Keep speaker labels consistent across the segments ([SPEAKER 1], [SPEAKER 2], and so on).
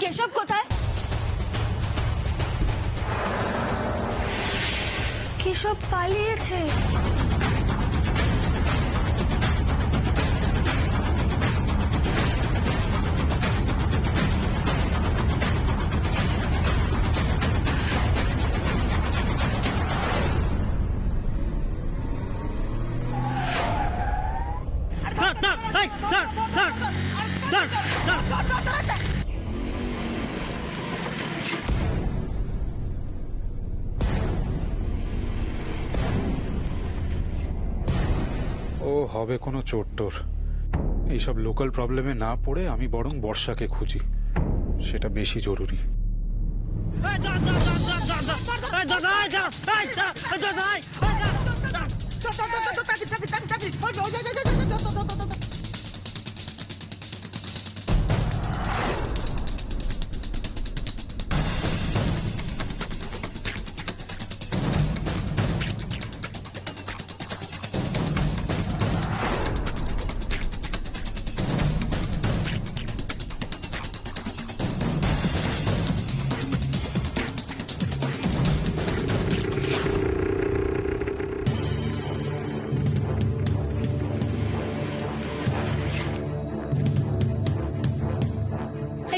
[SPEAKER 1] কেশব কোথায়? কেশব পালিয়েছে।
[SPEAKER 2] ও হবে কোনো চোর টোর। এইসব লোকাল প্রবলেমে না পড়ে আমি বরং বর্ষাকে খুঁজি, সেটা বেশি জরুরি।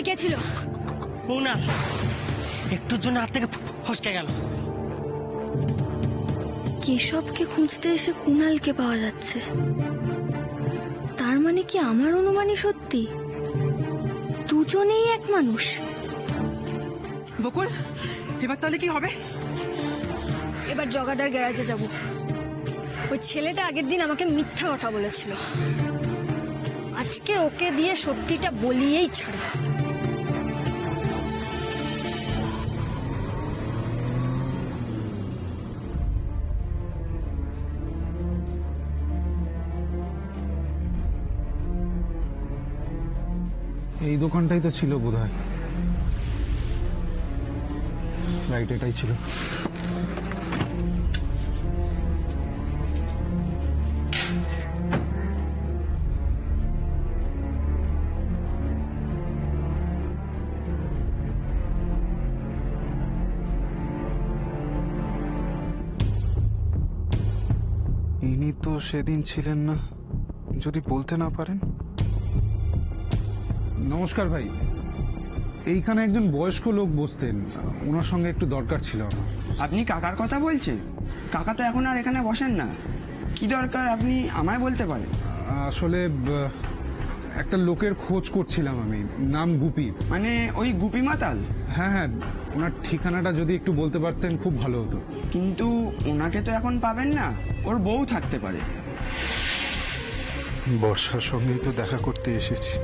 [SPEAKER 1] কে ছিল?
[SPEAKER 3] কুনাল একটুর জন্য হাত থেকে ফসকে গেল।
[SPEAKER 1] কেশবকে খুঁজতে এসে কুণালকে পাওয়া যাচ্ছে, তার মানে কি আমার অনুমানই সত্যি? দুজনেই এক মানুষ।
[SPEAKER 4] বকুল, এবার তাহলে কি হবে?
[SPEAKER 1] এবার জগাদার গ্যারাজে যাব। ওই ছেলেটা আগের দিন আমাকে মিথ্যা কথা বলেছিল, আজকে ওকে দিয়ে সত্যিটা বলিয়েই ছাড়ব।
[SPEAKER 2] এই দোকানটাই তো ছিল বোধহয়। রাইট, এটাই ছিল। ইনি তো সেদিন ছিলেন না, যদি বলতে না পারেন। নমস্কার ভাই, এইখানে একজন বয়স্ক লোক বসতেন, ওনার সঙ্গে একটু দরকার ছিল আমার।
[SPEAKER 4] আপনি কাকার কথা বলছেন? কাকা তো এখন আর এখানে বসেন না। কি দরকার আপনি আমায় বলতে পারেন।
[SPEAKER 2] আসলে একটা লোকের খোঁজ করছিলাম আমি, নাম গুপি।
[SPEAKER 4] মানে ওই গুপি মাতাল?
[SPEAKER 2] হ্যাঁ হ্যাঁ, ওনার ঠিকানাটা যদি একটু বলতে পারতেন খুব ভালো হতো।
[SPEAKER 4] কিন্তু ওনাকে তো এখন পাবেন না, ওর বউ থাকতে পারে।
[SPEAKER 2] বর্ষার সঙ্গেই তো দেখা করতে এসেছি,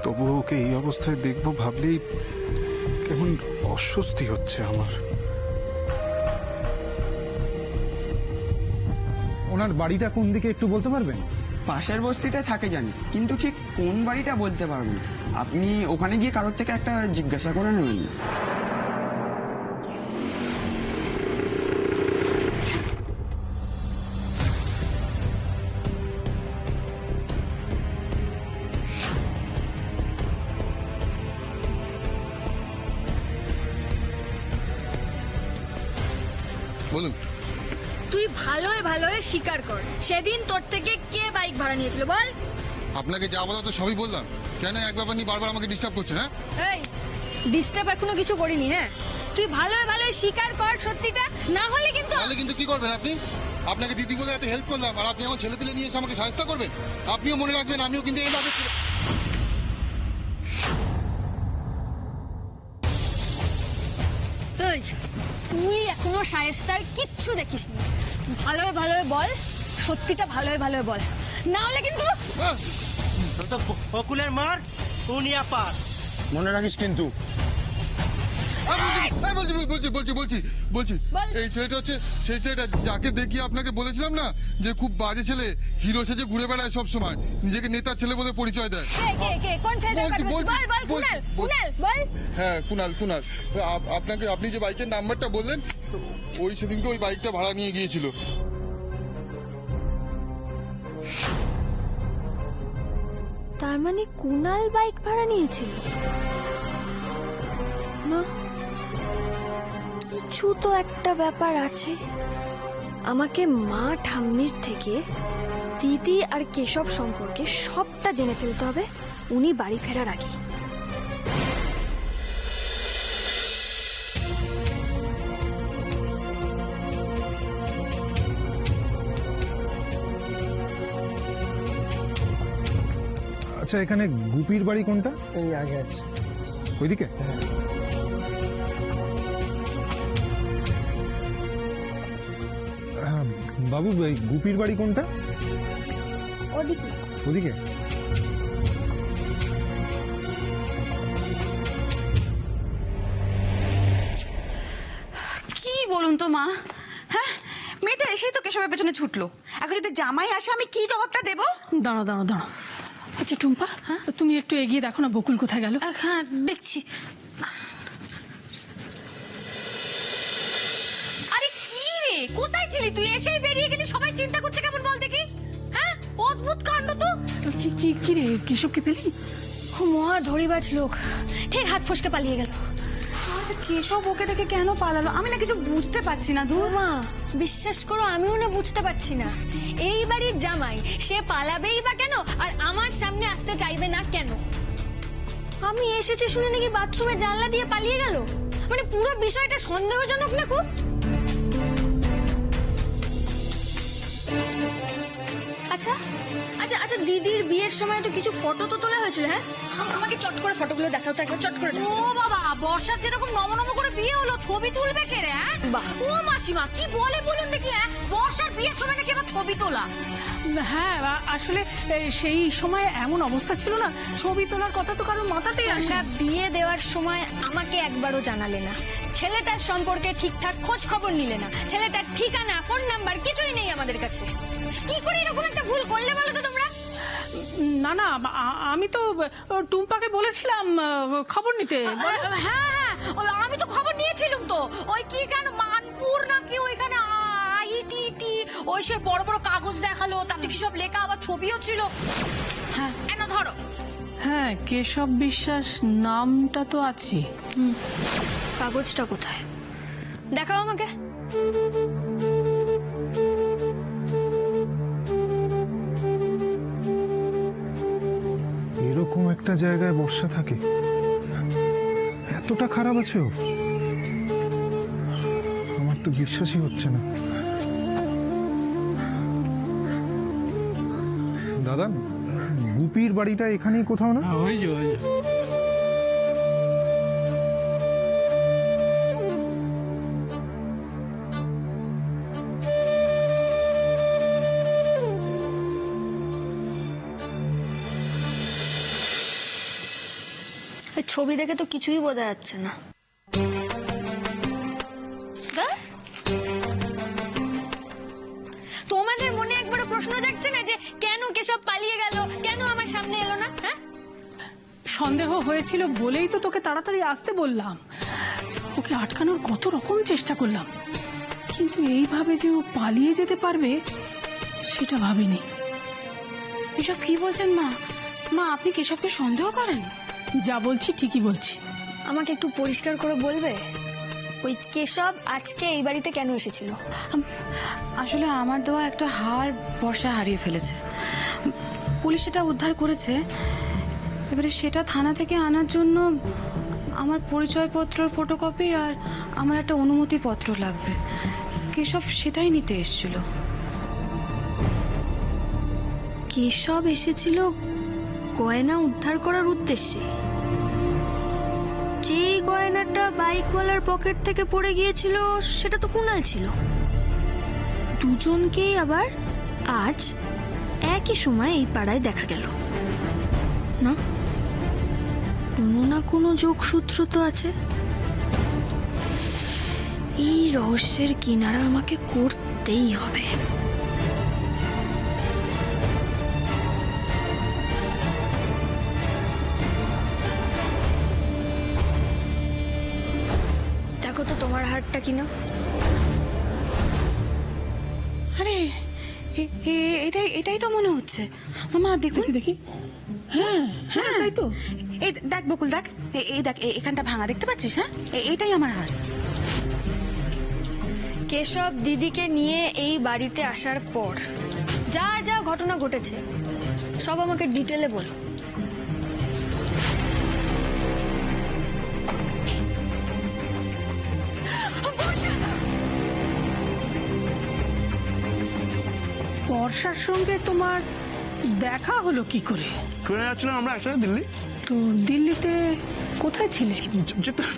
[SPEAKER 2] তবুও ওকে এই অবস্থায় দেখবো ভাবলেই কেমন অস্বস্তি হচ্ছে আমার। ওনার বাড়িটা কোন দিকে একটু বলতে পারবেন?
[SPEAKER 4] পাশের বস্তিতে থাকে জানি, কিন্তু ঠিক কোন বাড়িটা বলতে পারবো না। আপনি ওখানে গিয়ে কারোর থেকে একটা জিজ্ঞাসা করে নেবেন।
[SPEAKER 5] বলুন।
[SPEAKER 1] তুই ভালোই ভালোই স্বীকার কর, সেদিন তোর থেকে কে বাইক ভাড়া নিয়েছিল বল?
[SPEAKER 5] আপনাকে যা বলা তো সবই বললাম, কেন এক ব্যাপার নিয়ে বারবার আমাকে ডিস্টার্ব করছেন? হ্যাঁ,
[SPEAKER 1] এই ডিস্টার্ব এখনো কিছু করিনি। হ্যাঁ, তুই ভালোই ভালোই স্বীকার কর সত্যিটা, না হলে কিন্তু
[SPEAKER 5] তাহলে কিন্তু কি করবেন আপনি? আপনাকে দিদি বলে এত হেল্প করলাম, আর আপনি আমার ছেলে পেলে নিয়ে এসে আমাকে সাহায্য করবেন? আপনিও মনে রাখবেন, আমিও কিন্তু এইভাবে
[SPEAKER 1] এই, তুই এখনো শায়েস্তার কিচ্ছু দেখিসনি। ভালোই ভালোই বল সত্যিটা, ভালোই ভালোই বল, না হলে কিন্তু
[SPEAKER 3] তো বকুলের মার উনিয়া পার।
[SPEAKER 5] মনে রাখিস কিন্তু। বলছি বলছি বলছি বলছি
[SPEAKER 1] বল।
[SPEAKER 5] এই ছেলেটা হচ্ছে সেই ছেলেটা যাকে দেখিয়ে আপনাকে বলেছিলাম না যে খুব বাজে ছেলে, হিরো সেজে ঘুরে বেড়ায় সব সময়, নিজেকে নেতার ছেলে বলে পরিচয় দেয়।
[SPEAKER 1] কে কে কে কোন ছেলে? বল বল কুনাল, কুনাল বল।
[SPEAKER 5] হ্যাঁ, কুনাল কুনাল। আপনাকে, আপনি যে বাইকের নাম্বারটা বললেন, ওই সেদিনকে ওই বাইকটা ভাড়া নিয়ে গিয়েছিল।
[SPEAKER 1] তার মানে কুনাল বাইক ভাড়া নিয়েছিল? না, কিছু তো একটা ব্যাপার আছে। আমাকে মা ঠাম্মির থেকে দিদি আর কেশব সম্পর্কে সবটা জেনে ফেলতে হবে উনি বাড়ি ফেরার আগে।
[SPEAKER 6] আচ্ছা, এখানে গুপির বাড়ি কোনটা?
[SPEAKER 7] এই আগে আছে।
[SPEAKER 6] ওইদিকে? হ্যাঁ, বাবু এই গুপির বাড়ি কোনটা?
[SPEAKER 1] ওদিকে।
[SPEAKER 6] ওদিকে?
[SPEAKER 8] কি বলুন তো মা, হ্যাঁ মেয়েটা এসেই তো কেশবের পেছনে ছুটলো। এখন যদি জামাই আসে আমি কি জবাবটা দেবো?
[SPEAKER 9] দাঁড়াও দাঁড়াও দাঁড়াও। আচ্ছা টুম্পা, তুমি একটু এগিয়ে দেখো না বকুল কোথায় গেল।
[SPEAKER 8] হ্যাঁ দেখছি। আরে কি রে, কোথায় ছিলি তুই? এসেই বেরিয়ে গেলি, সবাই চিন্তা করছে কেমন বল দেখি। হ্যাঁ অদ্ভুত কাণ্ড তো।
[SPEAKER 9] কি কি কি রে, কেশবকে পেলি?
[SPEAKER 1] ও মহা ধরিবাজ লোক, ঠিক হাত ফসকে পালিয়ে গেল।
[SPEAKER 8] আচ্ছা কেশব ওকে দেখে কেন পালালো আমি না কিছু বুঝতে পারছি না। ধুর
[SPEAKER 1] মা, বিশ্বাস করো আমিও না বুঝতে পারছি না। এই বাড়ির জামাই, সে পালাবেই বা কেন আর আমার সামনে আসতে চাইবে না কেন? আমি এসেছি শুনে নাকি বাথরুমে জানলা দিয়ে পালিয়ে গেল। মানে পুরো বিষয়টা সন্দেহজনক না খুব? আচ্ছা আচ্ছা আচ্ছা, দিদির বিয়ের সময় তো কিছু ফটো তো তোলা হয়েছিল। হ্যাঁ, আমাকে চট করে ফটোগুলো দেখাও তো একবার, চট করে দেখাও।
[SPEAKER 8] ও বাবা, বর্ষার যেরকম নমনম করে বিয়ে হলো, ছবি তুলবে কে রে?
[SPEAKER 1] বাহ।
[SPEAKER 8] ও মাসিমা কি বলে বলুন দেখি। হ্যাঁ বর্ষার বিয়ের সময় নাকি আবার ছবি তোলা?
[SPEAKER 9] হ্যাঁ আসলে সেই সময় এমন অবস্থা ছিল না, ছবি তোলার কথা তো কারোর মাথাতেই আসে
[SPEAKER 1] তোমরা বিয়ে দেওয়ার সময় আমাকে একবারও জানালে না। ছেলেটার সম্পর্কে ঠিকঠাক খোঁজ খবর নিলে না। ছেলেটার ঠিকানা, ফোন নাম্বার কিছুই নেই আমাদের কাছে। কি করে এরকম একটা ভুল করলে বলো তো তোমরা?
[SPEAKER 9] না না, আমি তো টুম্পাকে বলেছিলাম খবর নিতে।
[SPEAKER 8] হ্যাঁ হ্যাঁ আমি তো খবর নিয়েছিলাম তো। ওই কি কেন মানপুর নাকি ওইখানে আইটিটি, ওই সে বড় বড় কাগজ দেখালো, তাতে কি সব লেখা, আবার ছবিও ছিল। হ্যাঁ এনা ধরো।
[SPEAKER 9] হ্যাঁ কেশব বিশ্বাস নামটা তো আছে।
[SPEAKER 1] কাগজটা কোথায়? দেখাও আমাকে।
[SPEAKER 6] এরকম একটা জায়গায় বর্ষা থাকে? এতটা খারাপ আছে ও? আমার তো বিশ্বাসই হচ্ছে না। দাদা, গুপির বাড়িটা এখানেই কোথাও না?
[SPEAKER 7] ওই যে ওই যে।
[SPEAKER 1] এই ছবি দেখে তো কিছুই বোঝা যাচ্ছে না। ধ্যার। তোমাদের মনে একবারও প্রশ্ন জাগছে না যে কেন কেশব পালিয়ে গেল, কেন আমার সামনে এলো না? হ্যাঁ,
[SPEAKER 9] সন্দেহ হয়েছিল বলেই তো তোকে তাড়াতাড়ি আসতে বললাম। ওকে আটকানোর কত রকম চেষ্টা করলাম, কিন্তু এইভাবে যে ও পালিয়ে যেতে পারবে সেটা ভাবিনি।
[SPEAKER 8] এসব কি বলছেন মা? মা আপনি কেশবকে সন্দেহ করেন?
[SPEAKER 9] যা বলছি ঠিকই বলছি।
[SPEAKER 1] আমাকে একটু পরিষ্কার করে বলবে ওই কেশব আজকে এই বাড়িতে কেন এসেছিল?
[SPEAKER 8] আসলে আমার দেওয়া একটা হার বর্ষা হারিয়ে ফেলেছে, পুলিশ সেটা উদ্ধার করেছে। এবারে সেটা থানা থেকে আনার জন্য আমার পরিচয়পত্রের ফটোকপি আর আমার একটা অনুমতিপত্র লাগবে। কেশব সেটাই নিতে এসেছিল।
[SPEAKER 1] কেশব এসেছিল গয়না উদ্ধার করার উদ্দেশ্যে? যেই গয়নাটা বাইকওয়ালার পকেট থেকে পড়ে গিয়েছিল সেটা তো কুনাল ছিল। দুজনকেই আবার আজ একই সময় এই পাড়ায় দেখা গেল না? কোনো না কোনো যোগসূত্র তো আছে। এই রহস্যের কিনারা আমাকে করতেই হবে। দেখো তো তোমার হারটা কিনা।
[SPEAKER 8] আরে এটাই এটাই তো মনে হচ্ছে। মামা দেখুন।
[SPEAKER 9] দেখি দেখি। হ্যাঁ হ্যাঁ তাই তো।
[SPEAKER 8] এই দেখ বকুল, দেখ এই দেখ এখানটা ভাঙা দেখতে পাচ্ছিস? হ্যাঁ, এটাই আমার হার।
[SPEAKER 1] কেশব দিদিকে নিয়ে এই বাড়িতে আসার পর যা যা ঘটনা ঘটেছে সব আমাকে ডিটেলে বলো।
[SPEAKER 9] বর্ষার সঙ্গে তোমার দেখা হলো কি করে?
[SPEAKER 6] ট্রেনে যাচ্ছিলাম আমরা একসাথে দিল্লি।
[SPEAKER 9] তো দিল্লিতে কোথায় ছিলে?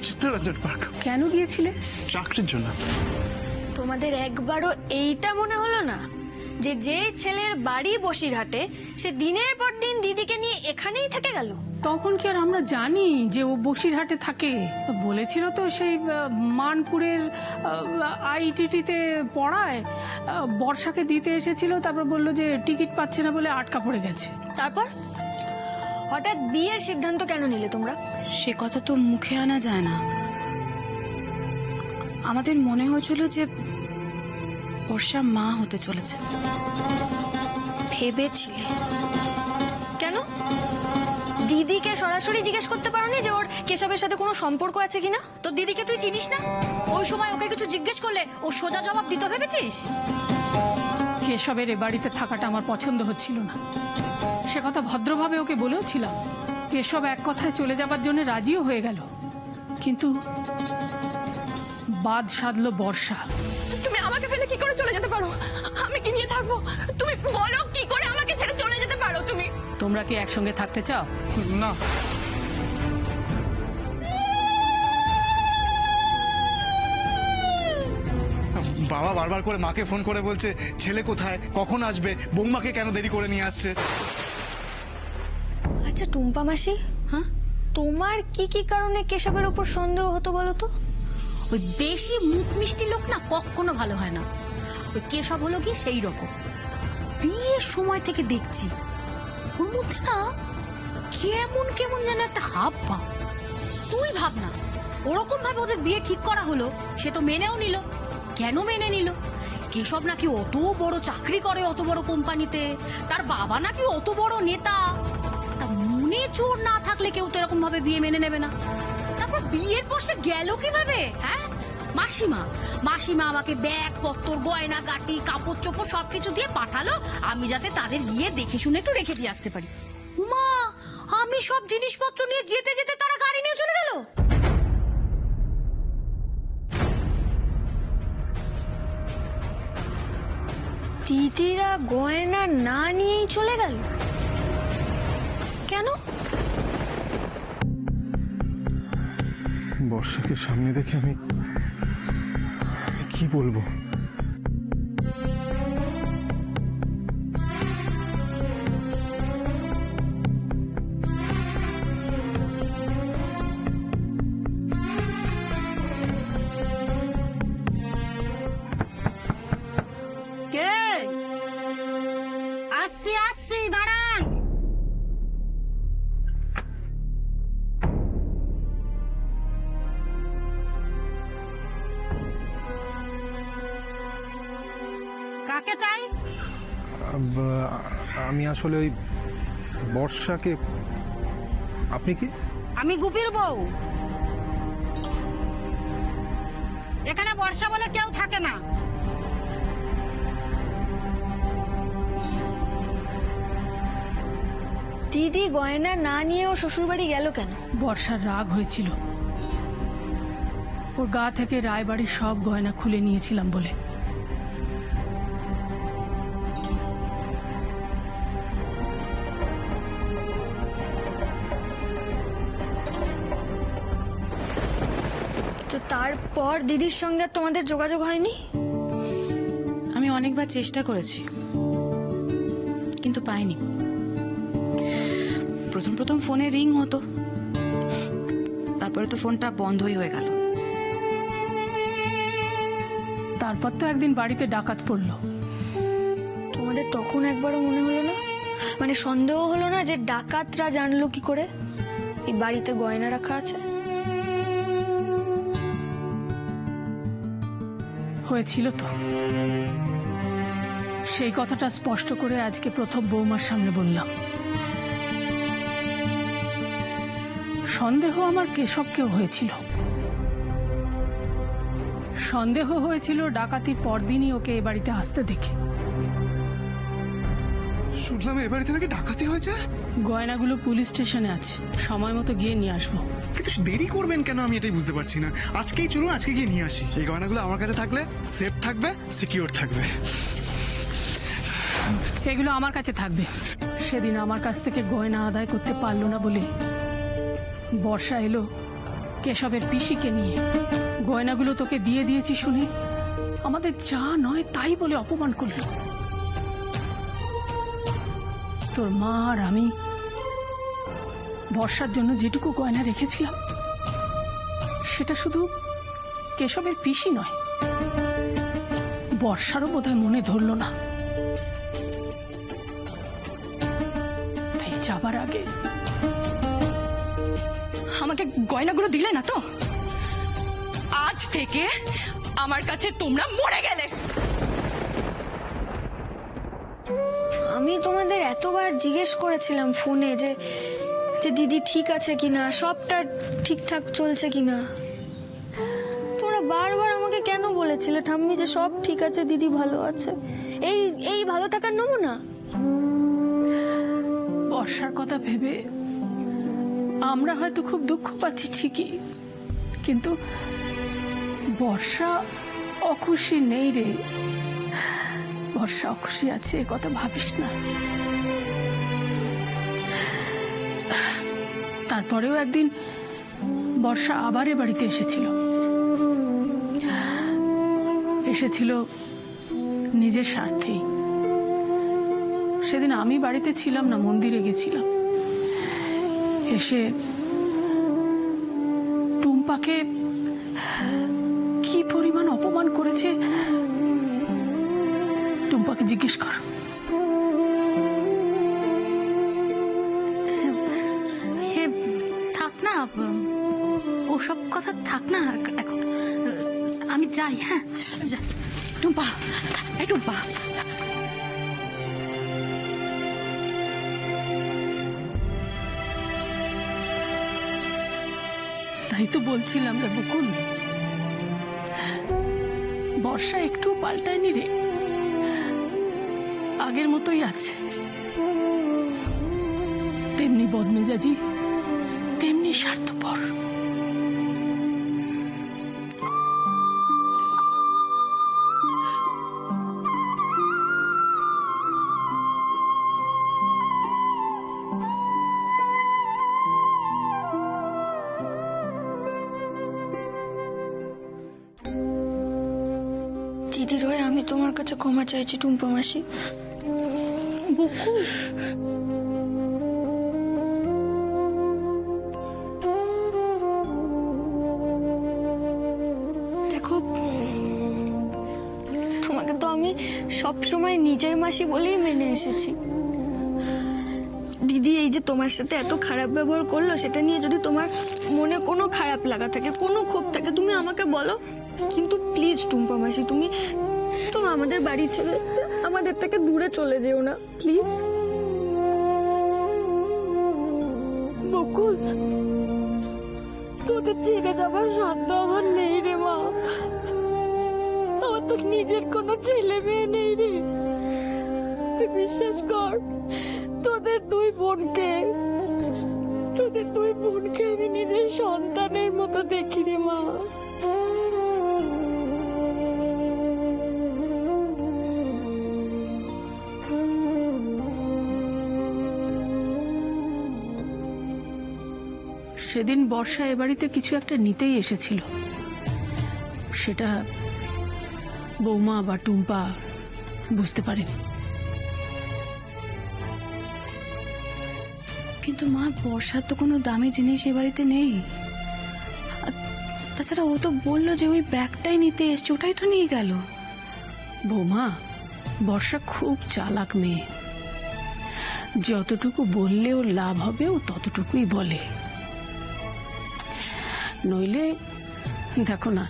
[SPEAKER 6] চিত্তরঞ্জন পার্ক।
[SPEAKER 9] কেন গিয়েছিলে?
[SPEAKER 6] চাকরির জন্য।
[SPEAKER 1] তোমাদের একবারও এইটা মনে হলো না যে যে ছেলের বাড়ি বসিরহাটে সে দিনের পর দিন দিদিকে নিয়ে এখানেই থেকে গেল?
[SPEAKER 9] তখন কি আর আমরা জানি যে ও বসিরহাটে থাকে? বলেছিল তো সেই মানপুরের আইটিটিতে পড়ায়, বর্ষাকে দিতে এসেছিল, তারপর বললো যে টিকিট পাচ্ছে না বলে আটকা পড়ে গেছে।
[SPEAKER 1] তারপর হঠাৎ বিয়ের সিদ্ধান্ত কেন নিলে তোমরা?
[SPEAKER 8] সে কথা তো মুখে আনা যায় না। আমাদের মনে হয়েছিল যে বর্ষা মা হতে চলেছে।
[SPEAKER 1] ভেবেছিলে? কেন দিদিকে সরাসরি জিজ্ঞেস করতে পারোনি যে ওর কেশবের সাথে কোনো সম্পর্ক আছে কিনা?
[SPEAKER 7] তো দিদিকে তুই চিনিস না? ওই সময় ওকে কিছু জিজ্ঞেস করলে ও সোজা জবাব দিতে ভেবেছিস?
[SPEAKER 9] কেশবের এ বাড়িতে থাকাটা আমার পছন্দ হচ্ছিল না, সে কথা ভদ্রভাবে ওকে বলেও ছিলাম। কেশব এক কথায় চলে যাবার জন্য রাজিও হয়ে গেল, কিন্তু বাদ সাধলো বর্ষা।
[SPEAKER 7] তুমি আমাকে ফেলে কি করে চলে যেতে পারো? আমি কি নিয়ে থাকবো? তুমি বলো কি করে আমাকে ছেড়ে চলে যেতে পারো তুমি?
[SPEAKER 9] তোমরা কি একসঙ্গে থাকতে চাও?
[SPEAKER 6] না, বাবা বারবার করে মাকে ফোন করে বলছে ছেলে কোথায়, কখন আসবে, বৌমাকে কেন দেরি করে নিয়ে আসছে।
[SPEAKER 1] আচ্ছা টুম্পা মাসি,
[SPEAKER 7] হ্যাঁ,
[SPEAKER 1] তোমার কি কি কারণে কেশবের উপর সন্দেহ হতো বলো তো?
[SPEAKER 7] ওই বেশি মুখ মিষ্টি লোক না কখনো ভালো হয় না। ওই কেশব হলো কি সেই রকম। বিয়ের সময় থেকে দেখছি ওর মধ্যে না কেমন কেমন যেন একটা হাব ভাব। তুই ভাব না, ওরকম ভাবে ওদের বিয়ে ঠিক করা হলো, সে তো মেনেও নিল। কেন মেনে নিল? কেশব নাকি অত বড় চাকরি করে অত বড় কোম্পানিতে, তার বাবা নাকি অত বড় নেতা। তা মনে জোর না থাকলে কেউ তো এরকম ভাবে বিয়ে মেনে নেবে না। তারপর বিয়ের পর সে গেল কিভাবে? হ্যাঁ, মাসিমা আমাকে ব্যাগ পত্তর গয়না গাটি কাপড় চোপড় সবকিছু দিয়ে পাঠালো, আমি যাতে তাদের গিয়ে দেখে শুনে একটু রেখে দিয়ে আসতে পারি। উমা, আমি সব জিনিসপত্র নিয়ে যেতে যেতে তারা গাড়ি নিয়ে চলে গেল।
[SPEAKER 1] দিদিরা গয়না না নিয়েই চলে গেল কেন?
[SPEAKER 2] বর্ষাকে সামনে দেখে আমি কি বলবো?
[SPEAKER 7] কে? আসছি দাঁড়ান। কাকে চাই?
[SPEAKER 2] আমি আসলে ওই বর্ষাকে। আপনি কি?
[SPEAKER 7] আমি গুপির বউ। এখানে বর্ষা বলে কেউ থাকে না।
[SPEAKER 1] দিদি গয়না না নিয়েও শ্বশুরবাড়ি গেল কেন?
[SPEAKER 9] বর্ষার রাগ হয়েছিল, ওর গা থেকে রায়বাড়ির সব গয়না খুলে নিয়েছিলাম বলে।
[SPEAKER 1] তো তারপর দিদির সঙ্গে আর তোমাদের যোগাযোগ হয়নি?
[SPEAKER 8] আমি অনেকবার চেষ্টা করেছি, কিন্তু পাইনি। প্রথম ফোনে রিং হতো, তারপরে তো ফোনটা বন্ধই হয়ে গেল।
[SPEAKER 9] তারপর তো একদিন বাড়িতে ডাকাত পড়লো।
[SPEAKER 1] তোমাদের তখন একবারও মনে হলো না, মানে সন্দেহ হলো না যে ডাকাতরা জানলো কি করে এই বাড়িতে গয়না রাখা আছে?
[SPEAKER 9] হয়েছিল তো, সেই কথাটা স্পষ্ট করে আজকে প্রথম বৌমার সামনে বললাম। সন্দেহ আমার কেশবকেও হয়েছিল। সন্দেহ হয়েছিল ডাকাতির পরদিনই ওকে এ বাড়িতে আসতে দেখে।
[SPEAKER 6] শুনলাম এ বাড়িতে নাকি ডাকাতি হয়েছে।
[SPEAKER 9] গয়নাগুলো পুলিশ স্টেশনে আছে, সময় মতো গিয়ে নিয়ে আসবো।
[SPEAKER 6] কিন্তু দেরি করবেন কেন আমি এটাই বুঝতে পারছি না। আজকেই চলুন, আজকে গিয়ে নিয়ে আসি। এই গয়নাগুলো আমার কাছে থাকলে সেফ থাকবে, সিকিউর থাকবে।
[SPEAKER 9] এগুলো আমার কাছে থাকবে। সেদিন আমার কাছ থেকে গয়না আদায় করতে পারলো না বলে বর্ষা এলো কেশবের পিসিকে নিয়ে। গয়নাগুলো তোকে দিয়ে দিয়েছি শুনে আমাদের যা নয় তাই বলে অপমান করলো। তোর মা আর আমি বর্ষার জন্য যেটুকু গয়না রেখেছিলাম সেটা শুধু কেশবের পিসি নয়, বর্ষারও বোধহয় মনে ধরল না। তাই যাবার আগে
[SPEAKER 10] আমাকে গয়নাগুলো দিলে না তো? আজ থেকে আমার কাছে তোমরা মরে গেলে।
[SPEAKER 1] আমি তোমাদের এতবার জিজ্ঞেস করেছিলাম ফোনে যে যে দিদি ঠিক আছে কিনা, সবটা ঠিকঠাক চলছে কিনা। তোমরা বারবার আমাকে কেন বলেছিলে ঠাম্মি যে সব ঠিক আছে, দিদি ভালো আছে? এই ভালো থাকার নমুনা?
[SPEAKER 9] বর্ষার কথা ভেবে আমরা হয়তো খুব দুঃখ পাচ্ছি ঠিকই, কিন্তু বর্ষা অখুশি নেই রে। বর্ষা অখুশি আছে এ কথা ভাবিস না। তারপরেও একদিন বর্ষা আবার এ বাড়িতে এসেছিল নিজের স্বার্থেই। সেদিন আমি বাড়িতে ছিলাম না, মন্দিরে গেছিলাম। এসে টুম্পাকে কি পরিমাণ অপমান করেছে টুম্পাকে জিজ্ঞেস কর।
[SPEAKER 7] থাক না, ওসব কথা থাক না এখন। আমি যাই। হ্যাঁ, টুম্পা, এই টুম্পা,
[SPEAKER 9] তাই তো বলছিলাম রে বকুল, বর্ষা একটু পাল্টায়নি রে, আগের মতোই আছে। তেমনি বদমেজাজি, তেমনি স্বার্থপর।
[SPEAKER 1] দিদির হয়ে আমি তোমার কাছে ক্ষমা চাইছি টুম্পা মাসি। বকুল, দেখো তোমাকে তো আমি সবসময় নিজের মাসি বলেই মেনে এসেছি। দিদি এই যে তোমার সাথে এত খারাপ ব্যবহার করলো, সেটা নিয়ে যদি তোমার মনে কোনো খারাপ লাগা থাকে, কোনো ক্ষোভ থাকে, তুমি আমাকে বলো। কিন্তু প্লিজ টুম্পা মাসি, তুমি আমাদের বাড়ি ছেড়ে আমাদের থেকে দূরে চলে যেও না প্লিজ। বকুল, তোকে ছেড়ে যাবার সাধ্য আমার নেই রে মা। আমার তো নিজের কোনো ছেলে মেয়ে নেই রে। তুই বিশ্বাস কর, তোদের দুই বোনকে আমি নিজের সন্তানের মতো দেখি রে মা।
[SPEAKER 9] সেদিন বর্ষা এ বাড়িতে কিছু একটা নিতেই এসেছিল, সেটা বৌমা বা টুম্পা বুঝতে পারেনি।
[SPEAKER 8] কিন্তু মা, বর্ষার তো কোনো দামি জিনিস এ বাড়িতে নেই। আর তাছাড়া ও তো বললো যে ওই ব্যাগটাই নিতে এসছে, ওটাই তো নিয়ে গেল।
[SPEAKER 9] বৌমা, বর্ষা খুব চালাক মেয়ে, যতটুকু বললে ওর লাভ হবে ও ততটুকুই বলে। নইলে দেখো না,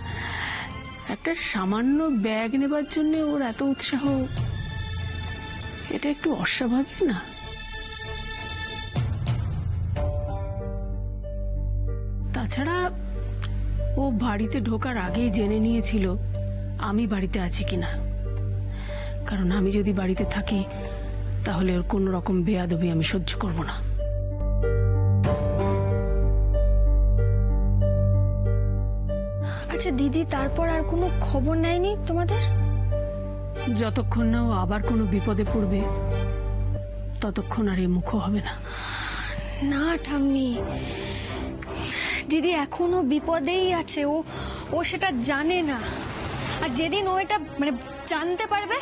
[SPEAKER 9] একটা সামান্য ব্যাগ নেবার জন্য ওর এত উৎসাহ, এটা একটু অস্বাভাবিক না? তাছাড়া ও বাড়িতে ঢোকার আগেই জেনে নিয়েছিল আমি বাড়িতে আছি কিনা, কারণ আমি যদি বাড়িতে থাকি তাহলে ওর কোনো রকম বেয়াদবি আমি সহ্য করব না।
[SPEAKER 1] আচ্ছা দিদি, তারপর আর কোনো খবর নেয়নি তোমাদের?
[SPEAKER 9] যতক্ষণ না ও আবার কোনো বিপদে পড়বে ততক্ষণ আর এই মুখও হবে না।
[SPEAKER 1] না ঠাম্মি, দিদি এখনো বিপদেই আছে। ও সেটা জানে না। আর যেদিন ও এটা মানে জানতে পারবে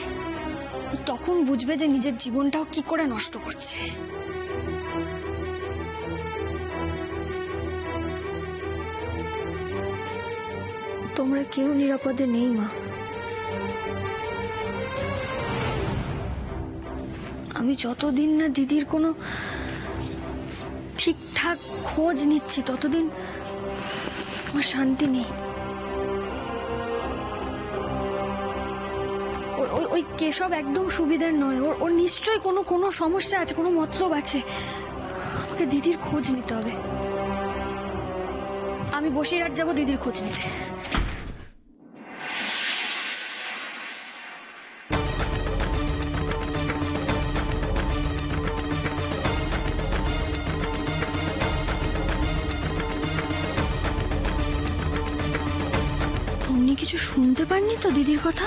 [SPEAKER 1] তখন বুঝবে যে নিজের জীবনটাও কি করে নষ্ট করছে। তোমরা কেউ নিরাপদে নেই মা। আমি যতদিন না দিদির কোনো ঠিকঠাক খোঁজ নিচ্ছি ততদিন আমার শান্তি নেই। ওই কেশব একদম সুবিধার নয়। ওর নিশ্চয়ই কোনো সমস্যা আছে, কোনো মতলব আছে। আমাকে দিদির খোঁজ নিতে হবে। আমি বসিরহাট যাব দিদির খোঁজ নিতে। আপনি কিছু শুনতে পাননি তো দিদির কথা?